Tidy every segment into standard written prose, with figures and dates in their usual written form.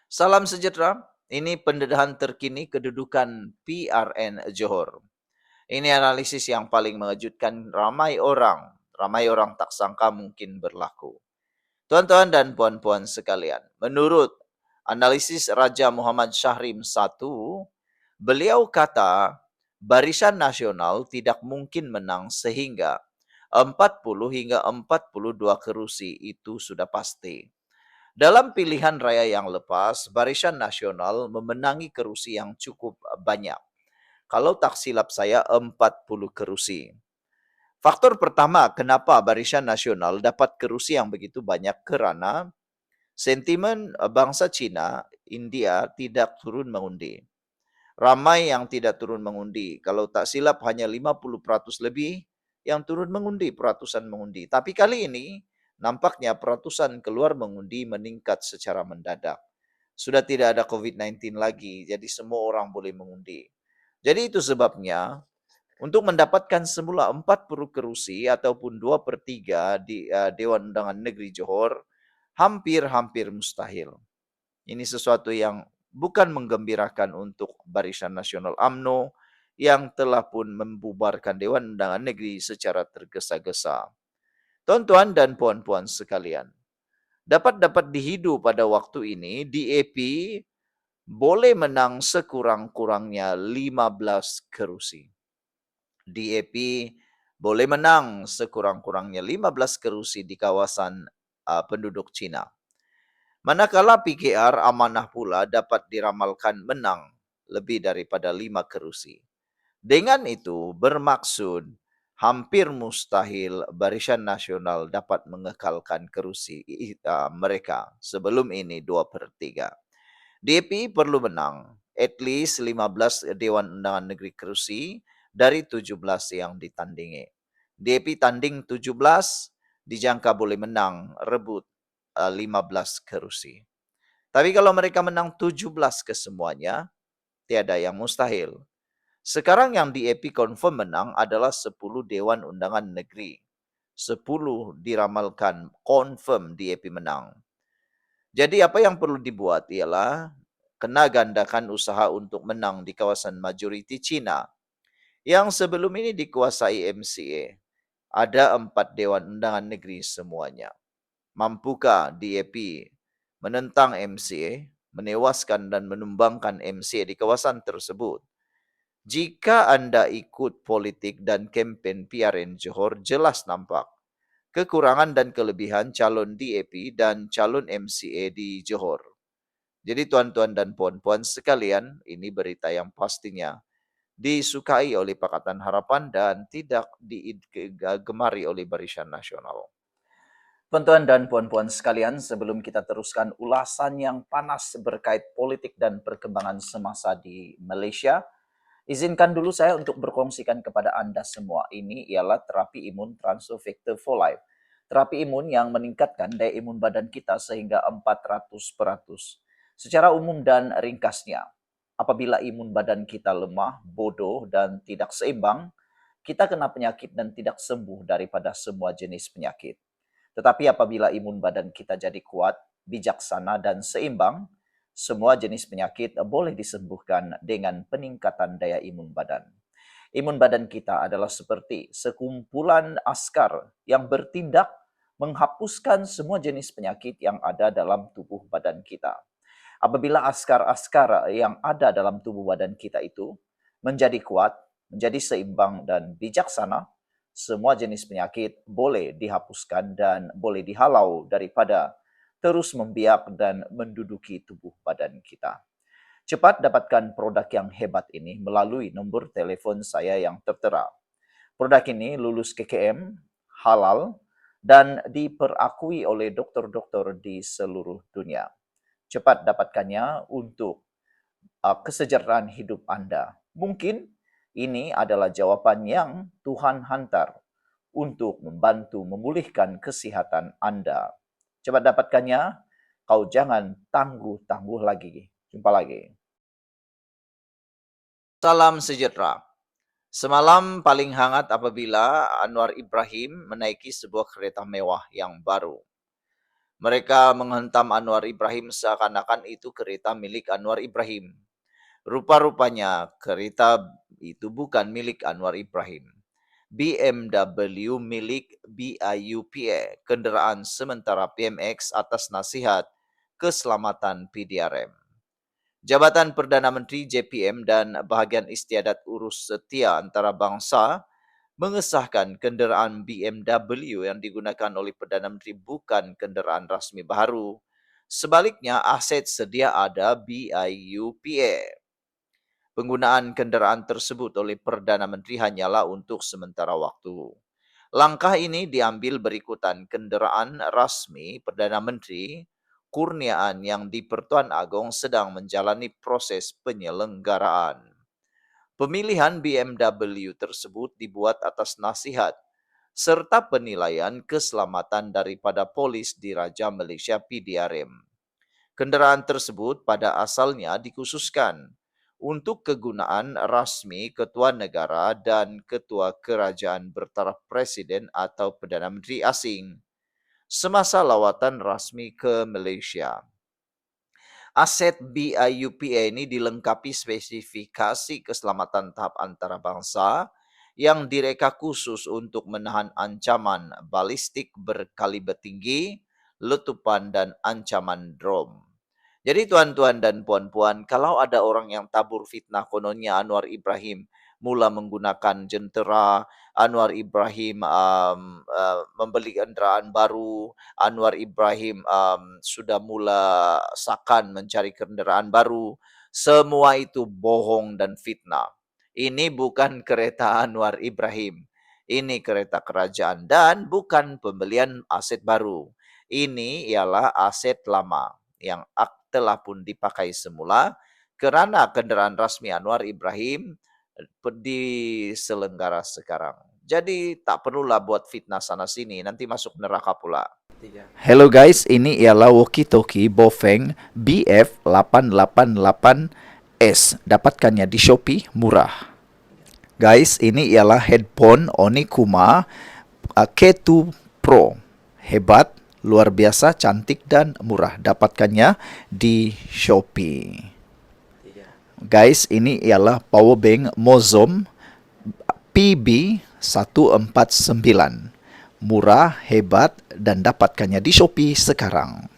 Salam sejahtera. Ini pendedahan terkini kedudukan PRN Johor. Ini analisis yang paling mengejutkan ramai orang tak sangka mungkin berlaku. Tuan-tuan dan puan-puan sekalian, menurut analisis Raja Muhammad Syahrim I, beliau kata Barisan Nasional tidak mungkin menang sehingga 40 hingga 42 kerusi itu sudah pasti. Dalam pilihan raya yang lepas, Barisan Nasional memenangi kerusi yang cukup banyak. Kalau tak silap saya 40 kerusi. Faktor pertama kenapa Barisan Nasional dapat kerusi yang begitu banyak kerana sentimen bangsa Cina, India tidak turun mengundi. Ramai yang tidak turun mengundi. Kalau tak silap hanya 50% lebih yang turun mengundi, peratusan mengundi. Tapi kali ini nampaknya peratusan keluar mengundi meningkat secara mendadak. Sudah tidak ada COVID-19 lagi, jadi semua orang boleh mengundi. Jadi itu sebabnya untuk mendapatkan semula 40 kerusi ataupun 2/3 di Dewan Undangan Negeri Johor hampir-hampir mustahil. Ini sesuatu yang bukan menggembirakan untuk Barisan Nasional UMNO yang telah pun membubarkan Dewan Undangan Negeri secara tergesa-gesa. Tuan-tuan dan puan-puan sekalian, dapat dihidu pada waktu ini, DAP boleh menang sekurang-kurangnya 15 kerusi. DAP boleh menang sekurang-kurangnya 15 kerusi di kawasan penduduk Cina. Manakala PKR amanah pula dapat diramalkan menang lebih daripada 5 kerusi. Dengan itu bermaksud hampir mustahil Barisan Nasional dapat mengekalkan kerusi mereka sebelum ini 2/3. DAP perlu menang at least 15 Dewan Undangan Negeri kerusi dari 17 yang ditandingi. DAP tanding 17, dijangka boleh menang rebut 15 kerusi. Tapi kalau mereka menang 17 kesemuanya, tiada yang mustahil. Sekarang yang DAP confirm menang adalah 10 Dewan Undangan Negeri. 10 diramalkan confirm DAP menang. Jadi apa yang perlu dibuat ialah kena gandakan usaha untuk menang di kawasan majoriti Cina yang sebelum ini dikuasai MCA. Ada 4 Dewan Undangan Negeri semuanya. Mampukah DAP menentang MCA, menewaskan dan menumbangkan MCA di kawasan tersebut? Jika anda ikut politik dan kempen PRN Johor, jelas nampak kekurangan dan kelebihan calon DAP dan calon MCA di Johor. Jadi tuan-tuan dan puan-puan sekalian, ini berita yang pastinya disukai oleh Pakatan Harapan dan tidak digemari oleh Barisan Nasional. Tuan-tuan dan puan-puan sekalian, sebelum kita teruskan ulasan yang panas berkait politik dan perkembangan semasa di Malaysia, izinkan dulu saya untuk berkongsikan kepada anda semua. Ini ialah terapi imun Transfer Factor for Life. Terapi imun yang meningkatkan daya imun badan kita sehingga 400%. Secara umum dan ringkasnya, apabila imun badan kita lemah, bodoh dan tidak seimbang, kita kena penyakit dan tidak sembuh daripada semua jenis penyakit. Tetapi apabila imun badan kita jadi kuat, bijaksana dan seimbang, semua jenis penyakit boleh disembuhkan dengan peningkatan daya imun badan. Imun badan kita adalah seperti sekumpulan askar yang bertindak menghapuskan semua jenis penyakit yang ada dalam tubuh badan kita. Apabila askar-askar yang ada dalam tubuh badan kita itu menjadi kuat, menjadi seimbang dan bijaksana, semua jenis penyakit boleh dihapuskan dan boleh dihalau daripada terus membiak dan menduduki tubuh badan kita. Cepat dapatkan produk yang hebat ini melalui nombor telefon saya yang tertera. Produk ini lulus KKM, halal, dan diperakui oleh doktor-doktor di seluruh dunia. Cepat dapatkannya untuk kesejahteraan hidup anda. Mungkin ini adalah jawapan yang Tuhan hantar untuk membantu memulihkan kesihatan anda. Cepat dapatkannya, kau jangan tangguh-tangguh lagi. Jumpa lagi. Salam sejahtera. Semalam paling hangat apabila Anwar Ibrahim menaiki sebuah kereta mewah yang baru. Mereka menghentam Anwar Ibrahim seakan-akan itu kereta milik Anwar Ibrahim. Rupa-rupanya kereta itu bukan milik Anwar Ibrahim. BMW milik BIUPA, kenderaan sementara PMX atas nasihat keselamatan PDRM. Jabatan Perdana Menteri JPM dan bahagian istiadat urus setia antarabangsa mengesahkan kenderaan BMW yang digunakan oleh Perdana Menteri bukan kenderaan rasmi baru. Sebaliknya, aset sedia ada BIUPA. Penggunaan kenderaan tersebut oleh Perdana Menteri hanyalah untuk sementara waktu. Langkah ini diambil berikutan kenderaan rasmi Perdana Menteri kurniaan yang di Pertuan Agong sedang menjalani proses penyelenggaraan. Pemilihan BMW tersebut dibuat atas nasihat serta penilaian keselamatan daripada polis Diraja Malaysia PDRM. Kenderaan tersebut pada asalnya dikhususkan untuk kegunaan rasmi Ketua Negara dan Ketua Kerajaan bertaraf Presiden atau Perdana Menteri asing semasa lawatan rasmi ke Malaysia. Aset BIUPA ini dilengkapi spesifikasi keselamatan tahap antarabangsa yang direka khusus untuk menahan ancaman balistik berkaliber tinggi, letupan dan ancaman drom. Jadi tuan-tuan dan puan-puan, kalau ada orang yang tabur fitnah kononnya Anwar Ibrahim mula menggunakan jentera, Anwar Ibrahim membeli kenderaan baru, Anwar Ibrahim sudah mula sakan mencari kenderaan baru, semua itu bohong dan fitnah. Ini bukan kereta Anwar Ibrahim, ini kereta kerajaan dan bukan pembelian aset baru. Ini ialah aset lama yang telah pun dipakai semula kerana kenderaan rasmi Anwar Ibrahim diselenggara sekarang. Jadi tak perlulah buat fitnah sana sini, nanti masuk neraka pula. Hello guys, ini ialah walkie-talkie Bofeng BF888S. Dapatkannya di Shopee, murah. Guys, ini ialah headphone Onikuma K2 Pro. Hebat, luar biasa, cantik dan murah. Dapatkannya di Shopee. Guys, ini ialah power bank Mozom PB149. Murah, hebat dan dapatkannya di Shopee sekarang.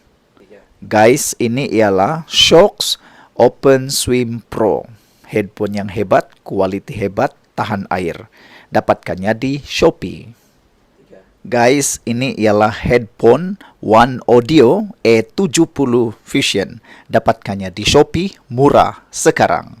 Guys, ini ialah Shocks Open Swim Pro. Headphone yang hebat, kualiti hebat, tahan air. Dapatkannya di Shopee. Guys, ini ialah headphone One Audio E70 Fusion. Dapatkannya di Shopee, murah sekarang.